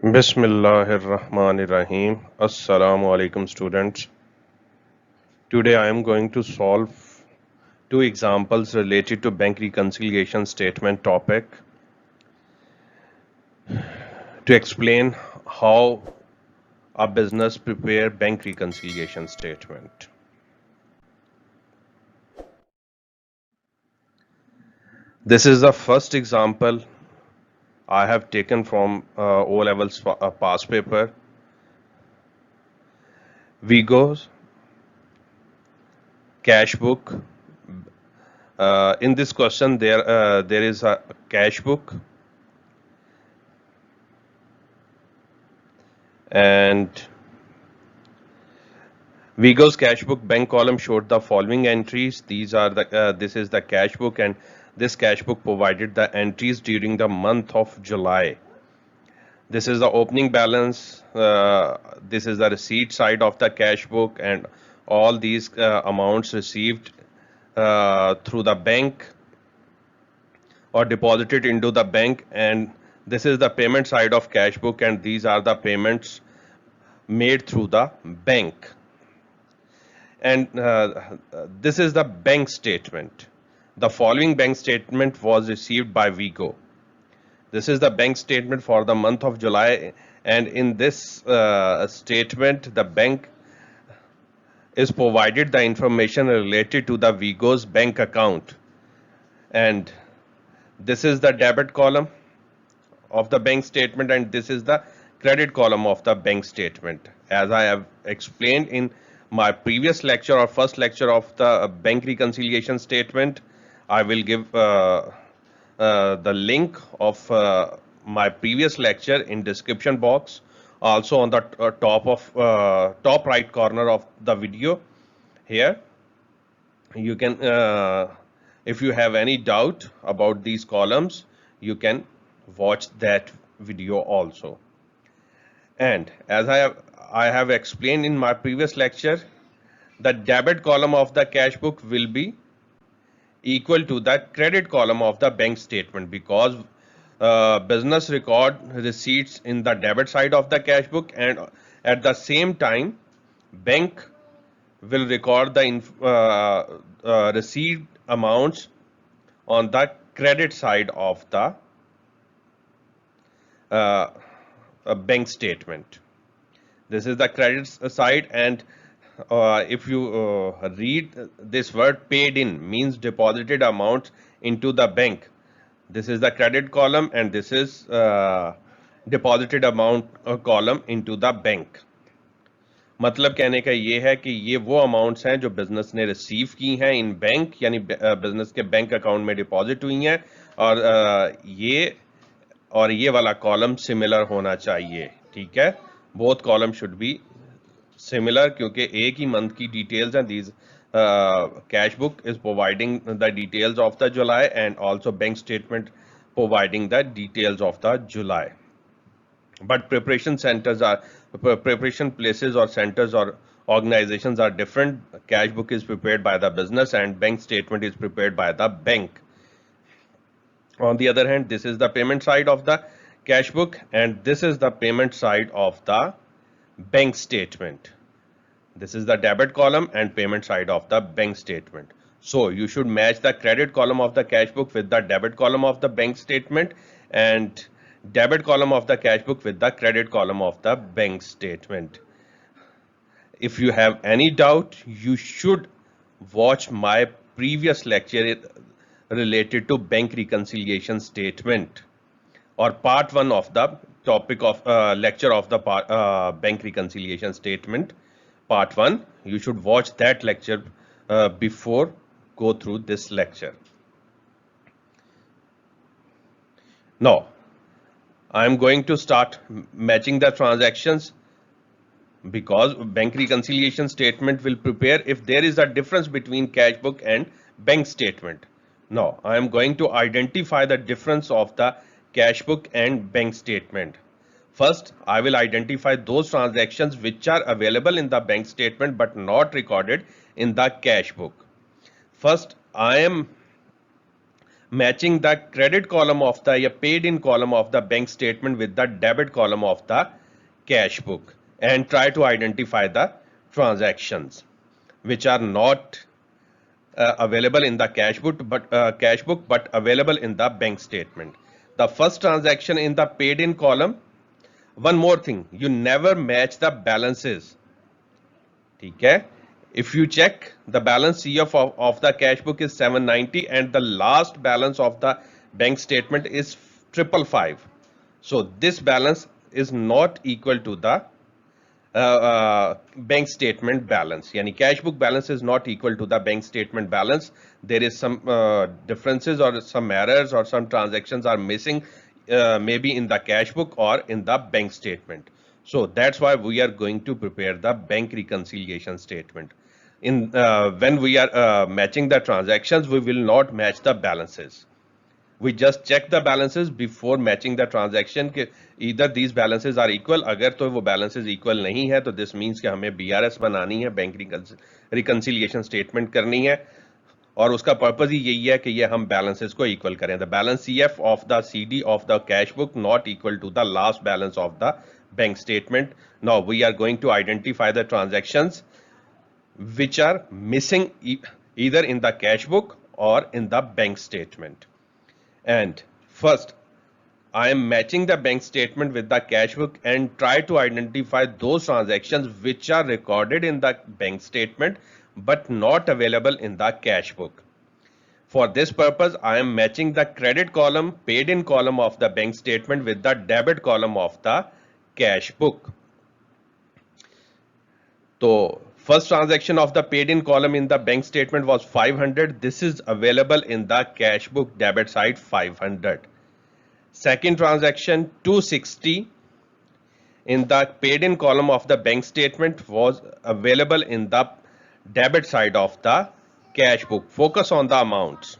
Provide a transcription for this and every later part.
Bismillahirrahmanirrahim. Assalamu alaikum students. Today I am going to solve two examples related to bank reconciliation statement topic to explain how a business prepare bank reconciliation statement. This is the first example I have taken from O levels past paper. Vigo's cash book. In this question, there is a cash book and Vigo's cash book bank column showed the following entries. This is the cash book, and this cash book provided the entries during the month of July. This is the opening balance. This is the receipt side of the cash book, and all these amounts received through the bank or deposited into the bank, and this is the payment side of cash book, and these are the payments made through the bank. And this is the bank statement. The following bank statement was received by Vigo. This is the bank statement for the month of July, and in this statement the bank is provided the information related to the Vigo's bank account, and this is the debit column of the bank statement, and this is the credit column of the bank statement. As I have explained in my previous lecture or first lecture of the bank reconciliation statement, I will give the link of my previous lecture in description box, also on the top right corner of the video. Here you can if you have any doubt about these columns, you can watch that video also. And as I have explained in my previous lecture, the debit column of the cash book will be equal to the credit column of the bank statement, because business record receipts in the debit side of the cash book, and at the same time bank will record the receipt amounts on the credit side of the bank statement. This is the credit side, and if you read this word paid in means deposited amount into the bank. This is the credit column, and this is deposited amount column into the bank. मतलब कहने का ये है कि ये वो amounts हैं जो बिजनेस ने रिसीव की हैं इन बैंक, यानी बिजनेस के बैंक अकाउंट में डिपॉजिट हुई हैं, और ये वाला कॉलम सिमिलर होना चाहिए. ठीक है, both column should be similar क्योंकि एक ही मंथ की डिटेल्स हैं. these cash book is providing the details of the July, and also bank statement providing the details of the July. But preparation places or centers or organizations are different. Cash book is prepared by the business and bank statement is prepared by the bank. On the other hand, this is the payment side of the cash book, and this is the payment side of the bank statement. This is the debit column and payment side of the bank statement. So you should match the credit column of the cash book with the debit column of the bank statement, and debit column of the cash book with the credit column of the bank statement. If you have any doubt, you should watch my previous lecture related to bank reconciliation statement, or part 1 of the topic of lecture of the bank reconciliation statement, part 1. You should watch that lecture before go through this lecture. Now I am going to start matching the transactions, because bank reconciliation statement will prepare if there is a difference between cash book and bank statement. Now I am going to identify the difference of the cash book and bank statement. First, I will identify those transactions which are available in the bank statement but not recorded in the cash book. First, I am matching the credit column of the या paid in column of the bank statement with the debit column of the cash book and try to identify the transactions which are not available in the cash book but available in the bank statement. The first transaction in the paid in column. One more thing, you never match the balances. ठीक है? If you check, the balance CF of the cash book is 790 and the last balance of the bank statement is 555. So this balance is not equal to the bank statement balance. Yani cash book balance is not equal to the bank statement balance. There is some differences or some errors or some transactions are missing maybe in the cash book or in the bank statement. So that's why we are going to prepare the bank reconciliation statement. In when we are matching the transactions, we will not match the balances. We just check the balances before matching the transaction कि either these balances are equal. अगर तो वो balances equal नहीं है तो this means कि हमें BRS बनानी है, बैंक reconciliation statement करनी है और उसका पर्पज ही यही है कि ये हम balances को equal करें. The balance CF of the CD of the cash book not equal to the last balance of the bank statement. Now we are going to identify the transactions which are missing either in the cash book or in the bank statement. And first, I am matching the bank statement with the cash book and try to identify those transactions which are recorded in the bank statement but not available in the cash book. For this purpose, I am matching the credit column, paid in column of the bank statement with the debit column of the cash book. So first transaction of the paid in column in the bank statement was 500. This is available in the cash book debit side 500. Second transaction 260 in the paid in column of the bank statement was available in the debit side of the cash book. Focus on the amounts.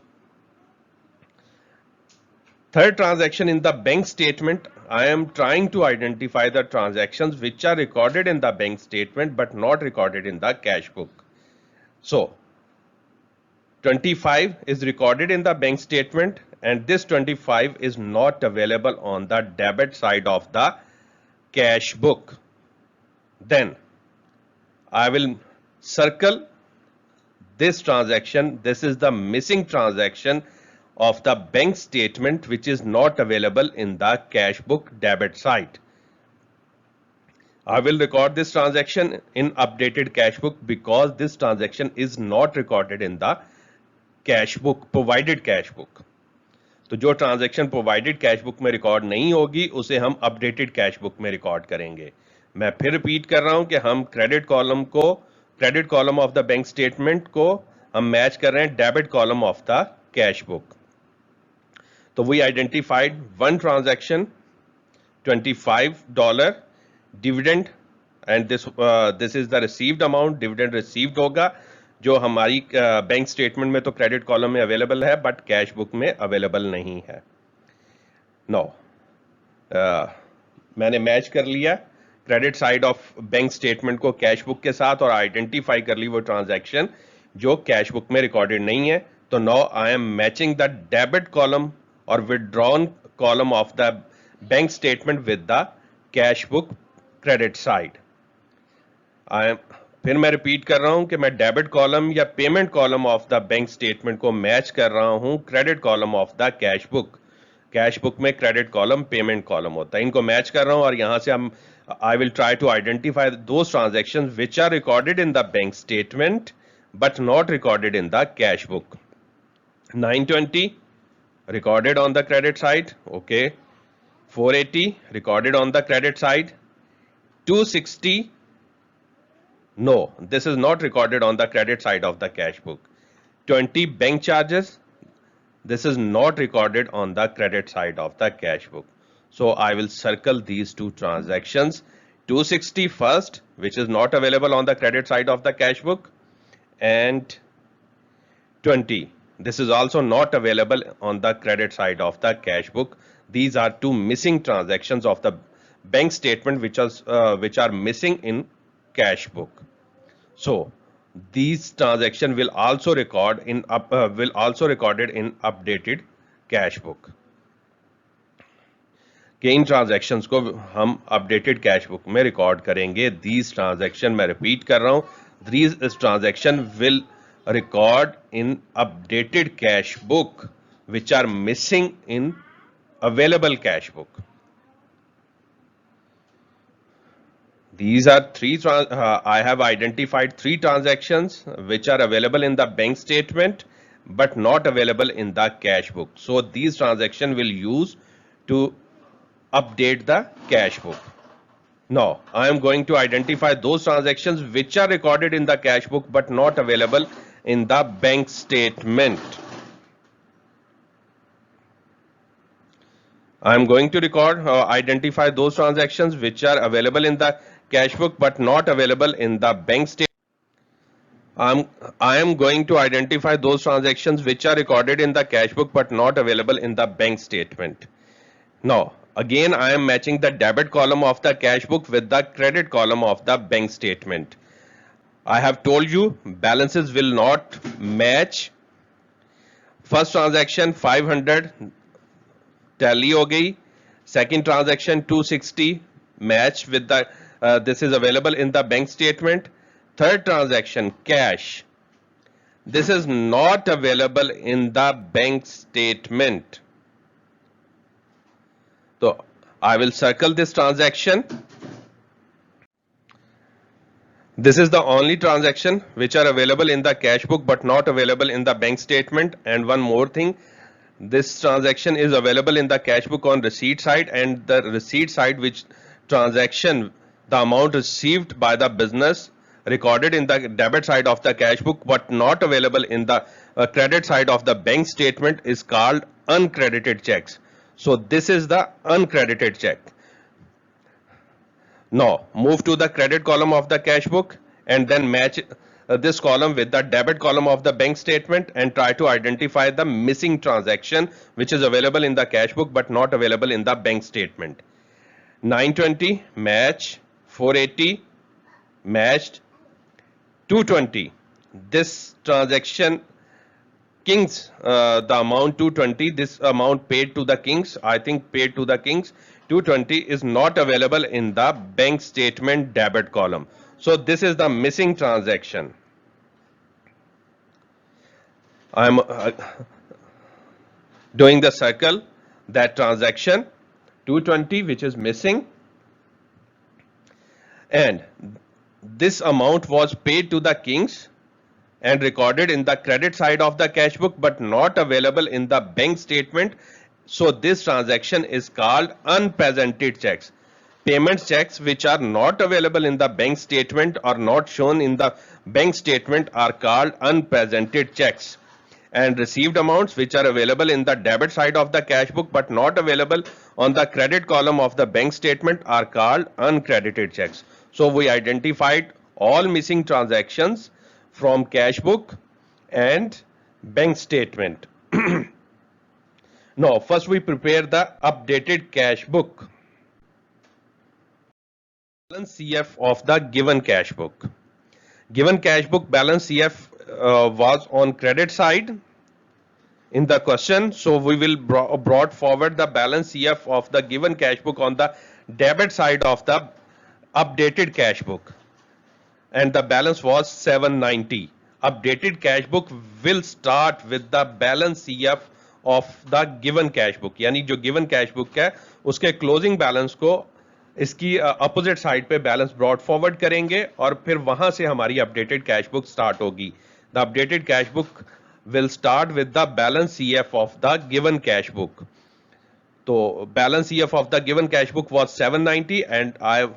Third transaction in the bank statement, I am trying to identify the transactions which are recorded in the bank statement but not recorded in the cash book. So 25 is recorded in the bank statement and this 25 is not available on the debit side of the cash book. Then I will circle this transaction. This is the missing transaction of the bank statement which is not available in the cash book debit side. I will record this transaction in updated cash book because this transaction is not recorded in the cash book, provided cash book. तो जो transaction provided cash book में record नहीं होगी उसे हम updated cash book में record करेंगे. मैं फिर रिपीट कर रहा हूं कि हम credit column of the bank statement को हम मैच कर रहे हैं debit column of the cash book. तो we identified one transaction $25 dividend and this is the received amount. Dividend received होगा जो हमारी बैंक स्टेटमेंट में तो क्रेडिट कॉलम में अवेलेबल है बट कैश बुक में अवेलेबल नहीं है. नो मैंने मैच कर लिया credit side of bank statement को कैश बुक के साथ और आइडेंटिफाई कर ली वो ट्रांजैक्शन जो कैश बुक में रिकॉर्डेड नहीं है. तो now I am matching the debit column और withdrawn column of the bank statement with the cash book credit side. फिर मैं रिपीट कर रहा हूं कि मैं डेबिट कॉलम या payment column of the bank statement को मैच कर रहा हूं credit column of the cash book. Cash book में क्रेडिट कॉलम पेमेंट कॉलम होता है, इनको मैच कर रहा हूं और यहां से हम I will try to identify those transactions which are recorded in the bank statement but not recorded in the cash book. 920 recorded on the credit side, okay. 480 recorded on the credit side. 260, no, this is not recorded on the credit side of the cash book. 20 bank charges, this is not recorded on the credit side of the cash book. So I will circle these two transactions. 260 first, which is not available on the credit side of the cash book, and 20. This is also not available on the credit side of the cash book. These are two missing transactions of the bank statement which are missing in cash book. So these transactions will also recorded in updated cash book कि इन transactions को हम updated cash book में record करेंगे. These transaction, मैं repeat कर रहा हूं, these transaction will record in updated cash book which are missing in available cash book. These are I have identified three transactions which are available in the bank statement but not available in the cash book. So these transactions will use to update the cash book. Now I am going to identify those transactions which are recorded in the cash book but not available in the bank statement. I am going to identify those transactions which are available in the cash book but not available in the bank statement. I am going to identify those transactions which are recorded in the cash book but not available in the bank statement. Now, again, I am matching the debit column of the cash book with the credit column of the bank statement. I have told you balances will not match. First transaction 500 tally हो गई. Second transaction 260 match with the this is available in the bank statement. Third transaction cash, this is not available in the bank statement. So I will circle this transaction. This is the only transaction which are available in the cash book but not available in the bank statement. And one more thing, this transaction is available in the cash book on receipt side, and the receipt side which transaction, the amount received by the business recorded in the debit side of the cash book but not available in the credit side of the bank statement is called uncredited checks. So this is the uncredited check. Now move to the credit column of the cash book and then match this column with the debit column of the bank statement and try to identify the missing transaction which is available in the cash book but not available in the bank statement. 920 match, 480 matched, 220. This transaction Kings, the amount 220, this amount paid to the Kings, I think paid to the Kings, 220 is not available in the bank statement debit column. So this is the missing transaction. I am doing the circle, that transaction 220 which is missing, and this amount was paid to the Kings and recorded in the credit side of the cash book but not available in the bank statement. So this transaction is called unpresented checks. Payments checks which are not available in the bank statement or not shown in the bank statement are called unpresented checks. And received amounts which are available in the debit side of the cash book but not available on the credit column of the bank statement are called uncredited checks. So we identified all missing transactions from cash book and bank statement. Now first we prepare the updated cash book. Balance CF of the given cash book. Given cash book balance CF was on credit side in the question, so we will brought forward the balance CF of the given cash book on the debit side of the updated cash book, and the balance was 790. Updated cash book will start with the balance CF of the given cash book, यानी जो given cash book है उसके closing balance को इसकी opposite side पे balance brought forward करेंगे और फिर वहां से हमारी अपडेटेड कैश बुक स्टार्ट होगी. The updated cash book will start with the balance CF of the given cash book. So balance CF of the given cash book was 790 and I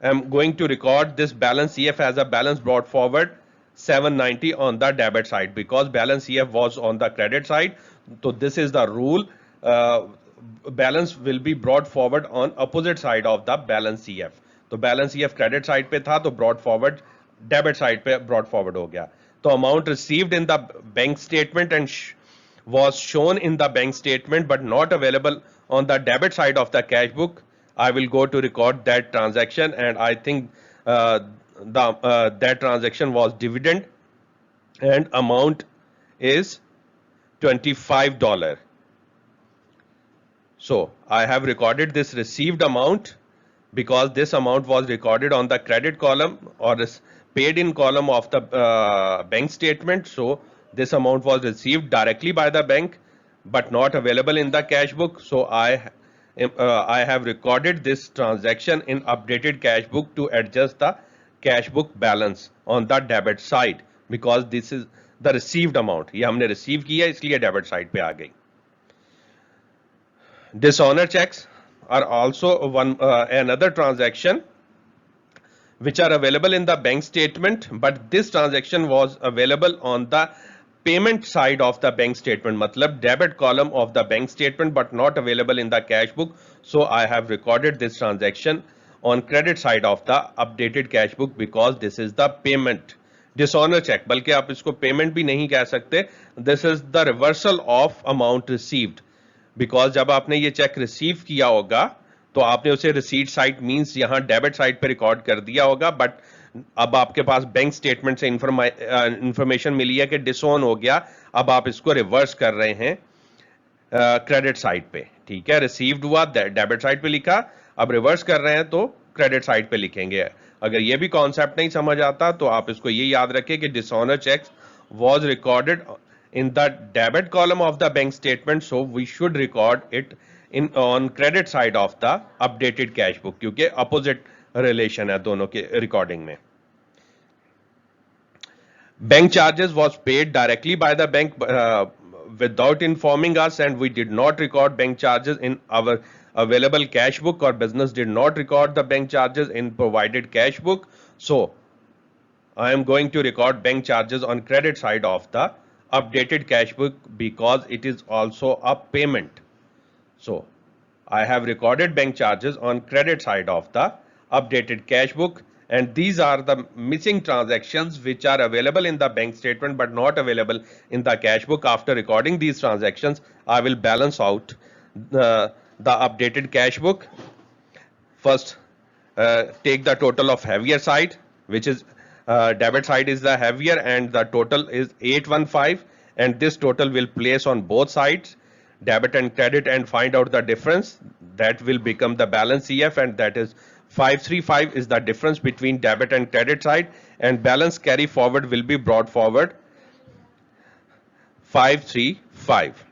am going to record this balance CF as a balance brought forward 790 on the debit side because balance CF was on the credit side. So this is the rule. Balance will be brought forward on opposite side of the balance CF. तो balance CF credit side पे था तो brought forward debit side पे brought forward हो गया. So amount received in the bank statement and was shown in the bank statement but not available on the debit side of the cash book. I will go to record that transaction, and I think that transaction was dividend, and amount is $25. So I have recorded this received amount because this amount was recorded on the credit column or paid in column of the bank statement. So this amount was received directly by the bank but not available in the cash book. So I have recorded this transaction in updated cash book to adjust the cash book balance on the debit side because this is the received amount. ये हमने receive किया इसलिए debit side पे आ गई. Dishonor checks are also another transaction which are available in the bank statement, but this transaction was available on the payment side of the bank statement, matlab debit column of the bank statement, but not available in the cash book. So I have recorded this transaction on credit side of the updated cash book because this is the payment. Dishonor check, बल्कि आप इसको payment भी नहीं कह सकते. This is the reversal of amount received. Because जब आपने ये चेक रिसीव किया होगा तो आपने उसे रिसीट साइड मींस यहां डेबिट साइड पे रिकॉर्ड कर दिया होगा, बट अब आपके पास बैंक स्टेटमेंट से इंफॉर्मेशन मिली है कि डिसऑन हो गया. अब आप इसको रिवर्स कर रहे हैं क्रेडिट साइड पे. ठीक है, रिसीव्ड हुआ डेबिट साइड पे लिखा, अब रिवर्स कर रहे हैं तो क्रेडिट साइड पे लिखेंगे. अगर ये भी कॉन्सेप्ट नहीं समझ आता तो आप इसको ये याद रखें कि dishonour cheques was recorded in the debit column of the bank statement, so we should record it in on credit side of the updated cash book क्योंकि opposite relation है दोनों के recording में. Bank charges was paid directly by the bank without informing us, and we did not record bank charges in our available cash book, or business did not record the bank charges in provided cash book. So I am going to record bank charges on credit side of the updated cash book because it is also a payment. So I have recorded bank charges on credit side of the updated cash book, and these are the missing transactions which are available in the bank statement but not available in the cash book. After recording these transactions, I will balance out the updated cash book. First, take the total of heavier side, which is debit side is the heavier, and the total is 815, and this total will place on both sides, debit and credit, and find out the difference. That will become the balance CF, and that is 535 is the difference between debit and credit side, and balance carry forward will be brought forward 535.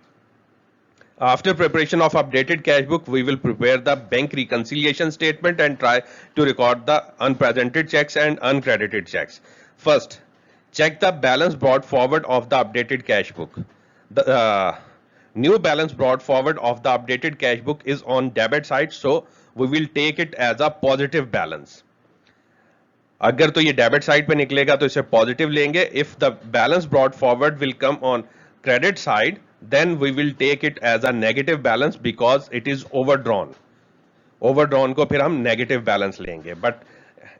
After preparation of updated cash book, we will prepare the bank reconciliation statement and try to record the unpresented checks and uncredited checks. First, check the balance brought forward of the updated cash book. The new balance brought forward of the updated cash book is on debit side, so we will take it as a positive balance. अगर तो ये debit side पे निकलेगा तो इसे positive लेंगे. If the balance brought forward will come on credit side, then we will take it as a negative balance because it is overdrawn. Overdrawn को फिर हम negative balance लेंगे. But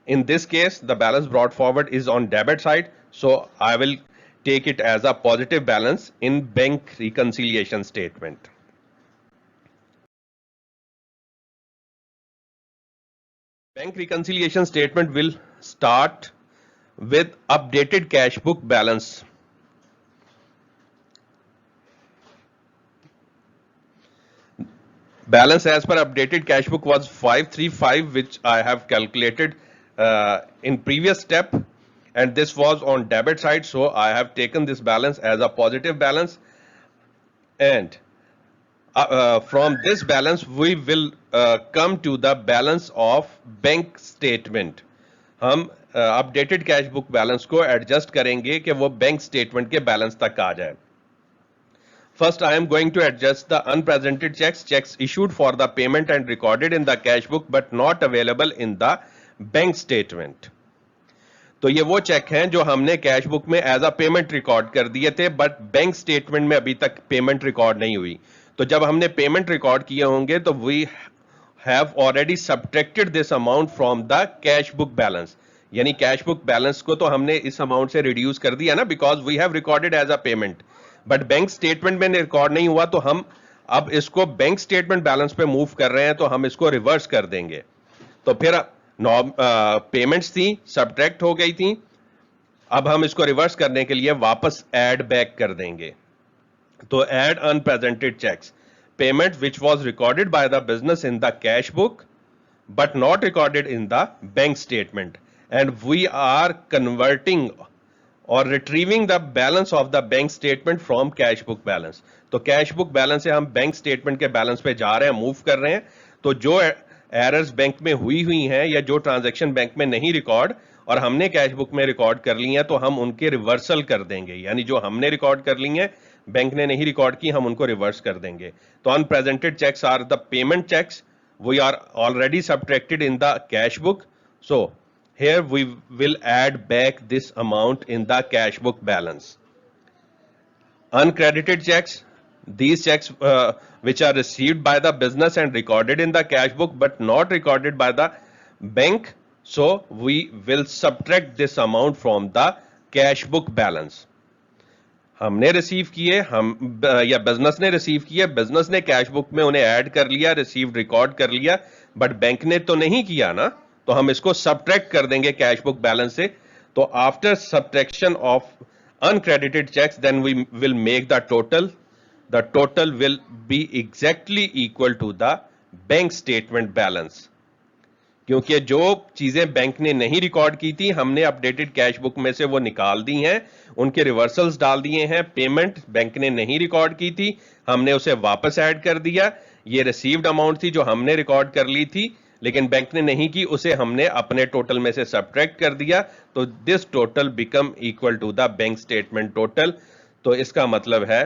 in this case, the balance brought forward is on debit side, so I will take it as a positive balance in bank reconciliation statement. Bank reconciliation statement will start with updated cash book balance. Balance as per updated cash book was 535, which I have calculated in previous step, and this was on debit side, so I have taken this balance as a positive balance, and from this balance we will come to the balance of bank statement. हम updated cash book balance को adjust करेंगे कि वो bank statement के balance तक आ जाए. First, I am going to adjust the unpresented checks issued for the payment and recorded in the cash book but not available in the bank statement. तो ये वो चेक हैं जो हमने कैश बुक में एज अ पेमेंट रिकॉर्ड कर दिए थे, बट बैंक स्टेटमेंट में अभी तक पेमेंट रिकॉर्ड नहीं हुई. तो जब हमने पेमेंट रिकॉर्ड किए होंगे तो we have already subtracted this amount from the cash book balance. यानी कैश बुक बैलेंस को तो हमने इस अमाउंट से रिड्यूस कर दिया ना, because we have recorded as a payment, but bank statement में रिकॉर्ड नहीं हुआ. तो हम अब इसको बैंक स्टेटमेंट बैलेंस पे मूव कर रहे हैं, तो हम इसको रिवर्स कर देंगे. तो फिर पेमेंट्स थी, सब्ट्रैक्ट हो गई थी, अब हम इसको रिवर्स करने के लिए वापस ऐड बैक कर देंगे. तो add unpresented checks, payment which was recorded by the business in the cash book but not recorded in the bank statement, and we are converting और retrieving the balance of the bank statement from cash book balance. तो cash book balance से हम bank statement के balance पे जा रहे हैं, move कर रहे हैं. तो जो एरर्स बैंक में हुई हैं या जो ट्रांजैक्शन बैंक में नहीं रिकॉर्ड और हमने कैश बुक में रिकॉर्ड कर ली हैं, तो हम उनके रिवर्सल कर देंगे. यानी जो हमने रिकॉर्ड कर ली हैं, बैंक ने नहीं रिकॉर्ड की, हम उनको रिवर्स कर देंगे. तो unpresented cheques are the payment cheques. We are already subtracted in the cash book. So here we will add back this amount in the cash book balance. Uncredited checks, these checks which are received by the business and recorded in the cash book but not recorded by the bank, so we will subtract this amount from the cash book balance. हमने receive किए, हम या business ने receive किए, business ने cash book में उन्हें add कर लिया, रिसीव रिकॉर्ड कर लिया, बट बैंक ने तो नहीं किया ना, तो हम इसको सब्ट्रैक्ट कर देंगे कैश बुक बैलेंस से. तो after subtraction of uncredited cheques then we will make the total will be exactly equal to the bank statement balance. क्योंकि जो चीजें बैंक ने नहीं रिकॉर्ड की थी, हमने अपडेटेड कैश बुक में से वो निकाल दी हैं, उनके रिवर्सल्स डाल दिए हैं. पेमेंट बैंक ने नहीं रिकॉर्ड की थी, हमने उसे वापस ऐड कर दिया. ये रिसीव्ड अमाउंट थी जो हमने रिकॉर्ड कर ली थी लेकिन बैंक ने नहीं की, उसे हमने अपने टोटल में से सब्ट्रैक्ट कर दिया. तो this total become equal to the bank statement total. तो इसका मतलब है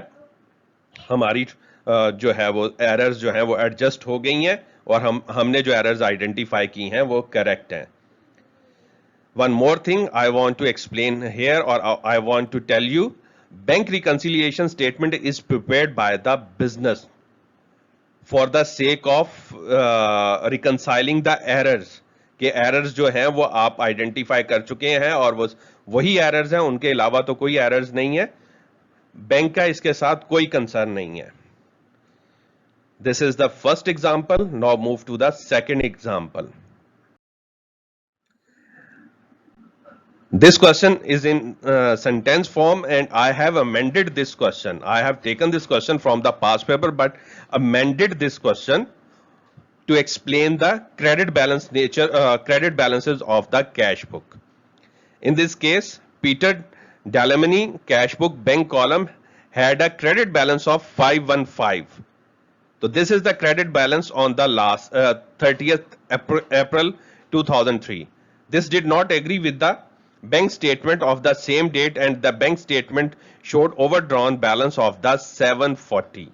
हमारी जो है वो एरर्स जो है वो एडजस्ट हो गई हैं और हमने जो एरर्स आइडेंटिफाई की हैं वो करेक्ट हैं. One more thing I want to explain here और I want to tell you, bank reconciliation statement is prepared by the business for the sake of reconciling the errors. के errors जो हैं वो आप आइडेंटिफाई कर चुके हैं और वो वही एरर्स हैं, उनके अलावा तो कोई एरर्स नहीं है. बैंक का इसके साथ कोई कंसर्न नहीं है. This is the first example. Now move to the second example. This question is in sentence form and I have amended this question. I have taken this question from the past paper but amended this question to explain the credit balance nature, credit balances of the cash book. In this case, Peter Dalamini cash book bank column had a credit balance of 515. So this is the credit balance on the last 30th April 2003. This did not agree with the bank statement of the same date and the bank statement showed overdrawn balance of the 740.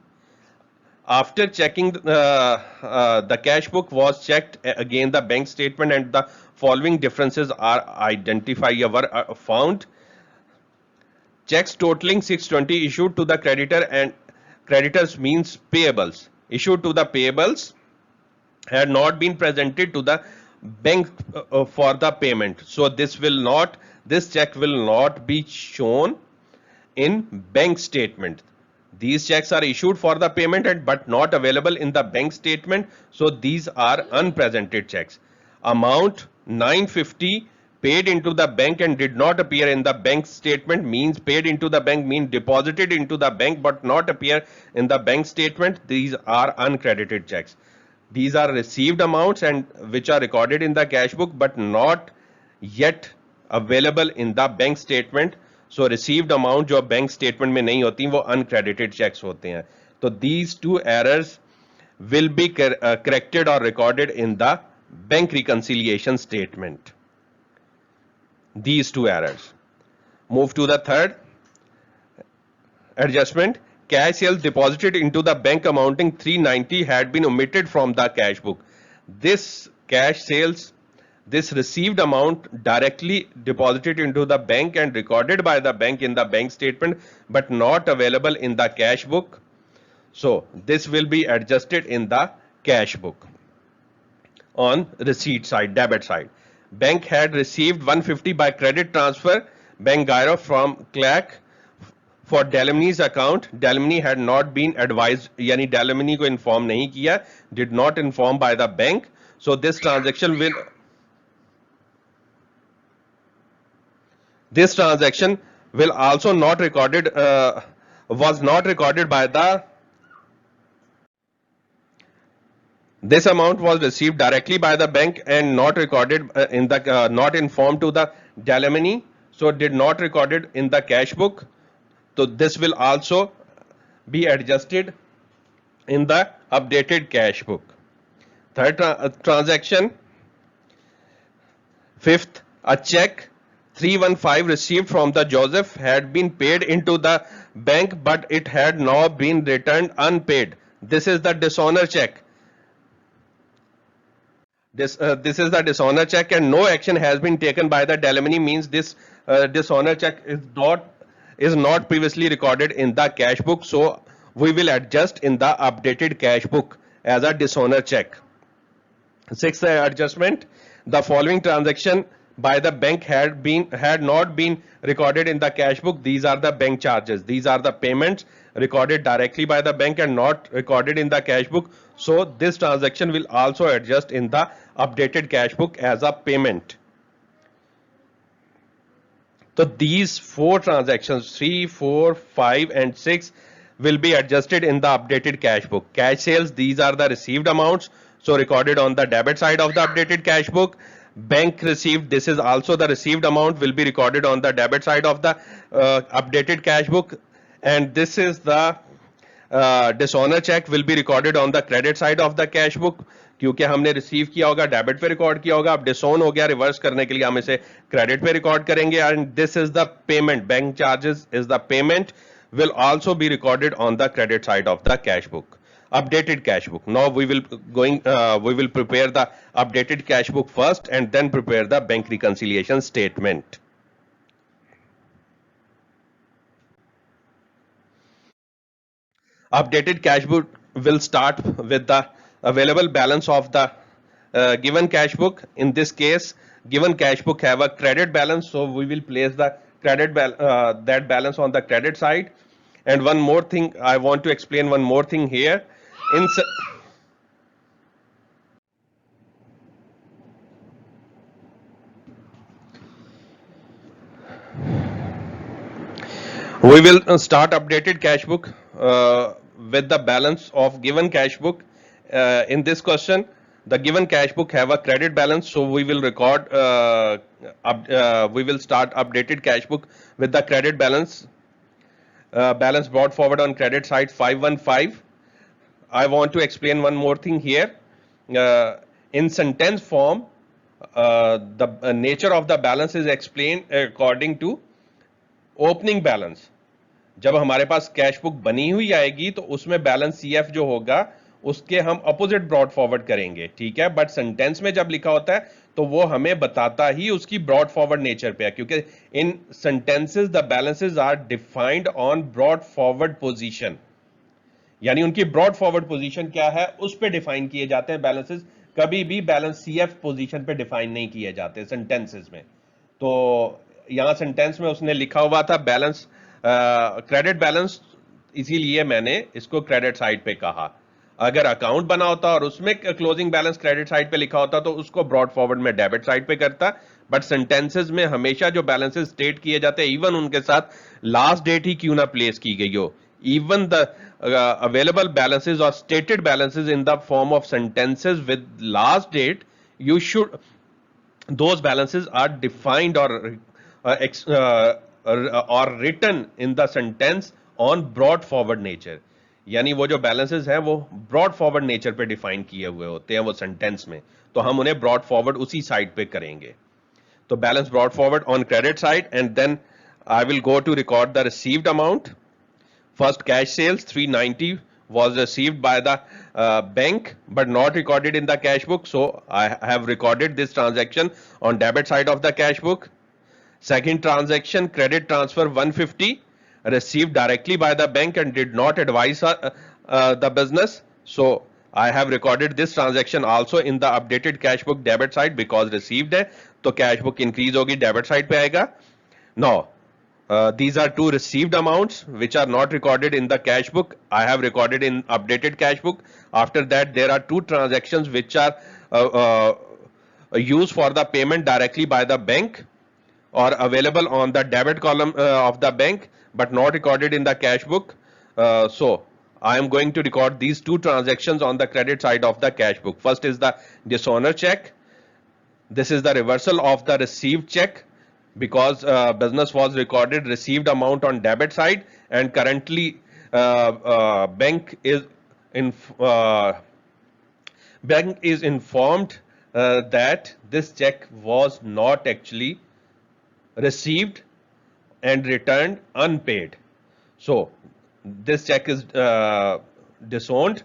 After checking the cash book was checked again, the bank statement and the following differences are identified were found. Checks totaling 620 issued to the creditor, and creditors means payables issued to the payables had not been presented to the bank for the payment. So this check will not be shown in bank statement. These checks are issued for the payment but not available in the bank statement. So these are unpresented checks. Amount 950 paid into the bank and did not appear in the bank statement means paid into the bank means deposited into the bank but not appear in the bank statement. These are uncredited checks. These are received amounts and which are recorded in the cash book but not yet available in the bank statement. So received amount जो bank statement में नहीं होती वो uncredited checks होते हैं. तो these two errors will be corrected or recorded in the bank reconciliation statement. These two errors. Move to the third adjustment. Cash sales deposited into the bank amounting 390 had been omitted from the cash book. This cash sales, this received amount directly deposited into the bank and recorded by the bank in the bank statement but not available in the cash book. So this will be adjusted in the cash book. On receipt side, debit side, bank had received 150 by credit transfer, bank gyro from CLAC for Dalamini's account. Dalamini had not been advised, यानी Dalamini को inform नहीं किया, did not inform by the bank. So this transaction will also not recorded was not recorded by the this amount was received directly by the bank and not recorded in the not informed to the Delamini, so did not recorded in the cash book. So this will also be adjusted in the updated cash book. Third transaction. Fifth, a check 315 received from the Joseph had been paid into the bank, but it had now been returned unpaid. This is the dishonor check. This is the dishonor check, and no action has been taken by the Delamini. Means this dishonor check is not previously recorded in the cash book, so we will adjust in the updated cash book as a dishonor check. Sixth adjustment: the following transaction by the bank had not been recorded in the cash book. These are the bank charges. These are the payments recorded directly by the bank and not recorded in the cash book. So this transaction will also adjust in the updated cash book as a payment. So these four transactions, 3, 4, 5 and 6, will be adjusted in the updated cash book. Cash sales, these are the received amounts, so recorded on the debit side of the updated cash book. Bank received, this is also the received amount, will be recorded on the debit side of the updated cash book. And this is the dishonor check will be recorded on the credit side of the cash book, क्योंकि हमने receive किया होगा debit पे record किया होगा. अब डिसोन हो गया, रिवर्स करने के लिए हम इसे क्रेडिट पे रिकॉर्ड करेंगे. And this is the payment, bank charges is the payment, will also be recorded on the credit side of the cash book. Updated cash book. Now we will prepare the updated cash book first and then prepare the bank reconciliation statement. Updated cash book will start with the available balance of the given cash book. In this case, given cash book have a credit balance, so we will place the that balance on the credit side. And one more thing, I want to explain one more thing here. We will start updated cash book with the balance of given cash book. In this question, the given cash book have a credit balance, so we will record we will start updated cash book with the credit balance. Balance brought forward on credit side 515. I want to explain one more thing here. In sentence form, the nature of the balance is explained according to opening balance. जब हमारे पास cash book बनी हुई आएगी तो उसमें balance CF जो होगा उसके हम अपोजिट ब्रॉड फॉरवर्ड करेंगे, ठीक है. बट सेंटेंस में जब लिखा होता है तो वो हमें बताता ही उसकी ब्रॉड फॉरवर्ड नेचर पे है, क्योंकि in sentences the balances are defined on brought forward position. यानी उनकी ब्रॉड फॉरवर्ड पोजीशन क्या है उस पे डिफाइन किए जाते हैं बैलेंसेस. कभी भी बैलेंस सीएफ पोजीशन पे डिफाइन नहीं किए जाते सेंटेंसेस में. तो यहां सेंटेंस में उसने लिखा हुआ था बैलेंस क्रेडिट बैलेंस, इसीलिए मैंने इसको क्रेडिट साइड पे कहा. अगर अकाउंट बना होता और उसमें क्लोजिंग बैलेंस क्रेडिट साइड पे लिखा होता तो उसको ब्रॉड फॉरवर्ड में डेबिट साइड पे करता. बट सेंटेंसेस में हमेशा जो बैलेंसेस स्टेट किए जाते हैं, इवन उनके साथ लास्ट डेट ही क्यों ना प्लेस की गई हो, even the available balances or stated balances in the form of sentences with last date, you should, those balances are defined or written in the sentence on broad forward nature. यानी वो जो balances हैं वो broad forward nature पे define किए हुए होते हैं वो sentence में, तो हम उन्हें broad forward उसी side पे करेंगे. तो balance brought forward on credit side, and then I will go to record the received amount. First, cash sales 390 was received by the bank but not recorded in the cash book, so I have recorded this transaction on debit side of the cash book. Second transaction, credit transfer 150 received directly by the bank and did not advise the business, so I have recorded this transaction also in the updated cash book debit side because received है तो cash book increase होगी, debit side पे आएगा. Now these are two received amounts which are not recorded in the cash book. I have recorded in updated cash book. After that, there are two transactions which are used for the payment directly by the bank or available on the debit column of the bank but not recorded in the cash book. So I am going to record these two transactions on the credit side of the cash book. First is the dishonor check. This is the reversal of the received check because business was recorded received amount on debit side, and currently bank is in bank is informed that this check was not actually received and returned unpaid. So this check is disowned,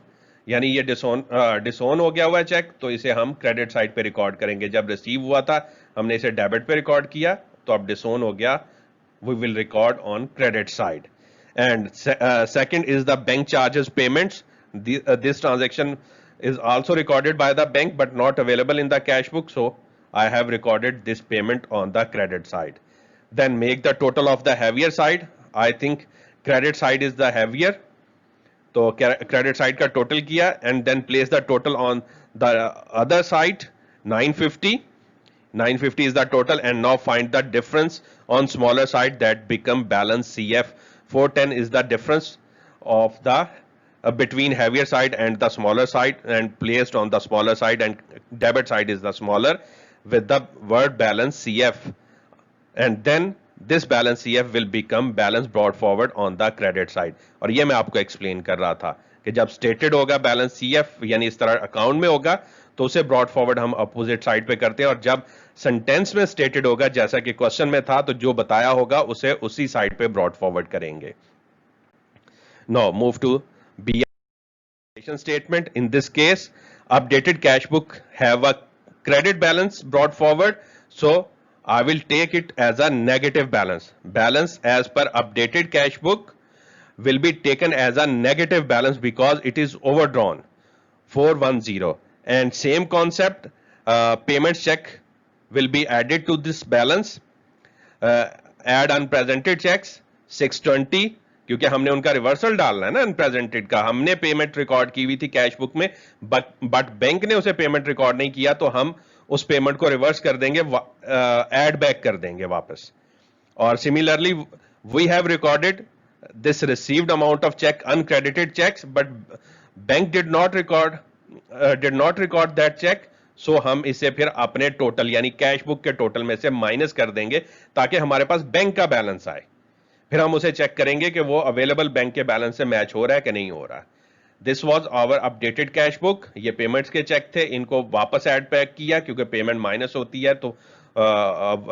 यानी ये डिसोन हो गया हुआ है check, तो इसे हम credit side पे रिकॉर्ड करेंगे. जब रिसीव हुआ था हमने इसे डेबिट पे रिकॉर्ड किया, तो अब डिसोन हो गया, we will record on credit side. And second is the bank charges payments. This transaction is also recorded by the bank but not available in the cash book, so I have recorded this payment on the credit side. Then make the total of the heavier side. I think credit side is the heavier, तो credit side का total किया and then place the total on the other side. 950 is the total, and now find the difference on smaller side, that become balance CF. 410 is the difference of the between heavier side and the smaller side, and placed on the smaller side, and debit side is the smaller with the word balance CF, and then this balance CF will become balance brought forward on the credit side. और ये मैं आपको explain कर रहा था कि जब stated होगा balance CF यानी इस तरह account में होगा, तो उसे brought forward हम opposite side पे करते हैं, और जब sentence में stated होगा जैसा कि question में था, तो जो बताया होगा उसे उसी side पे brought forward करेंगे. Now move to B statement. In this case, updated cash book have a credit balance brought forward, so I will take it as a negative balance. Balance as per updated cash book will be taken as a negative balance because it is overdrawn 410, and same concept, payment check will be added to this balance. Add unpresented checks 620, क्योंकि हमने उनका reversal डालना है ना unrepresented का. हमने payment record की हुई थी कैश बुक में, बट बैंक ने उसे पेमेंट रिकॉर्ड नहीं किया, तो हम उस पेमेंट को रिवर्स कर देंगे, ऐड बैक कर देंगे वापस. और similarly we have recorded this received amount of check uncredited checks, but bank did not record that check, so हम इसे फिर अपने टोटल यानी कैश बुक के टोटल में से माइनस कर देंगे ताकि हमारे पास बैंक का बैलेंस आए. फिर हम उसे चेक करेंगे कि वो अवेलेबल बैंक के बैलेंस से मैच हो रहा है कि नहीं हो रहा. This was our updated cash book. ये पेमेंट्स के चेक थे, इनको वापस ऐड बैक किया क्योंकि पेमेंट माइनस होती है, तो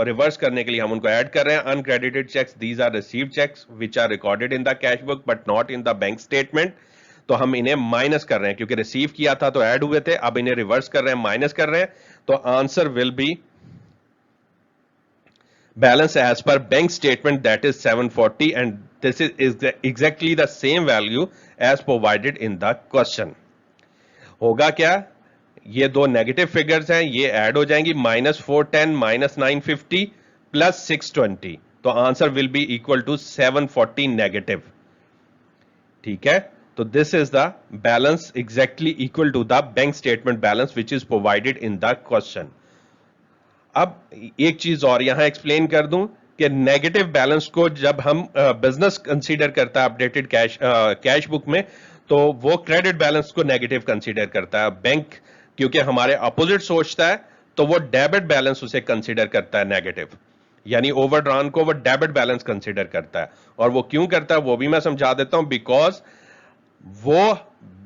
रिवर्स करने के लिए हम उनको ऐड कर रहे हैं. Uncredited cheques, these are received cheques which are recorded in the cash book but not in the bank statement. तो हम इन्हें माइनस कर रहे हैं क्योंकि रिसीव किया था तो ऐड हुए थे, अब इन्हें रिवर्स कर रहे हैं, माइनस कर रहे हैं. तो answer will B balance as per bank statement, that is 740, and this is exactly the same value as provided in the question. होगा क्या, ये दो नेगेटिव फिगर्स हैं, ये ऐड हो जाएंगी, -410 -950 प्लस 620, तो answer will be equal to 740 negative. ठीक है, तो this is the balance exactly equal to the bank statement balance which is provided in the question. अब एक चीज और यहां एक्सप्लेन कर दूं कि नेगेटिव बैलेंस को जब हम बिजनेस कंसीडर करता है अपडेटेड कैश बुक में, तो वो क्रेडिट बैलेंस को नेगेटिव कंसीडर करता है. बैंक क्योंकि हमारे अपोजिट सोचता है, तो वो डेबिट बैलेंस उसे कंसीडर करता है नेगेटिव, यानी ओवरड्रॉन को वो डेबिट बैलेंस कंसीडर करता है. और वो क्यों करता है वो भी मैं समझा देता हूं. बिकॉज वो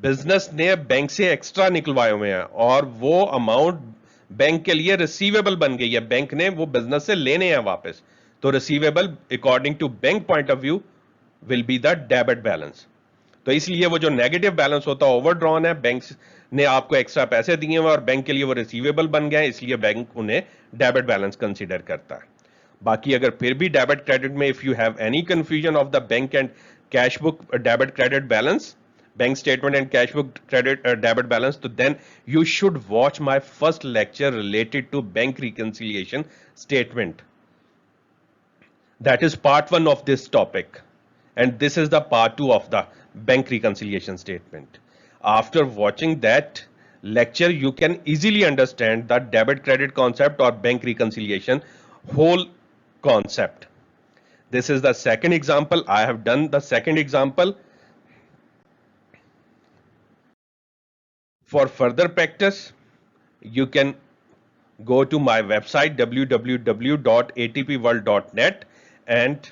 बिजनेस ने बैंक से एक्स्ट्रा निकलवाए हुए हैं और वो अमाउंट बैंक के लिए रिसीवेबल बन गई है, बैंक ने वो बिजनेस से लेने हैं वापस, तो receivable according to bank point of view will be the debit balance. तो इसलिए वो जो नेगेटिव बैलेंस होता है ओवरड्रॉन है, बैंक ने आपको एक्स्ट्रा पैसे दिए हुए और बैंक के लिए वो रिसीवेबल बन गया है, इसलिए बैंक उन्हें डेबिट बैलेंस कंसीडर करता है. बाकी अगर फिर भी डेबिट क्रेडिट में if you have any confusion of the bank and cash book debit credit balance, bank statement and cash book credit debit balance, so then you should watch my first lecture related to bank reconciliation statement. That is part 1 of this topic, and this is the part 2 of the bank reconciliation statement. After watching that lecture, you can easily understand the debit credit concept or bank reconciliation whole concept. This is the second example. I have done the second example. For further practice, you can go to my website www.atpworld.net, and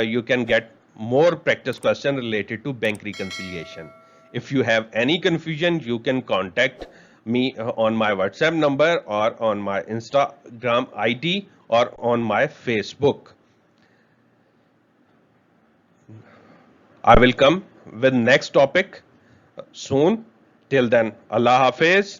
you can get more practice question related to bank reconciliation. If you have any confusion, you can contact me on my WhatsApp number or on my Instagram ID or on my Facebook. I will come with next topic soon. Till then, Allah Hafiz.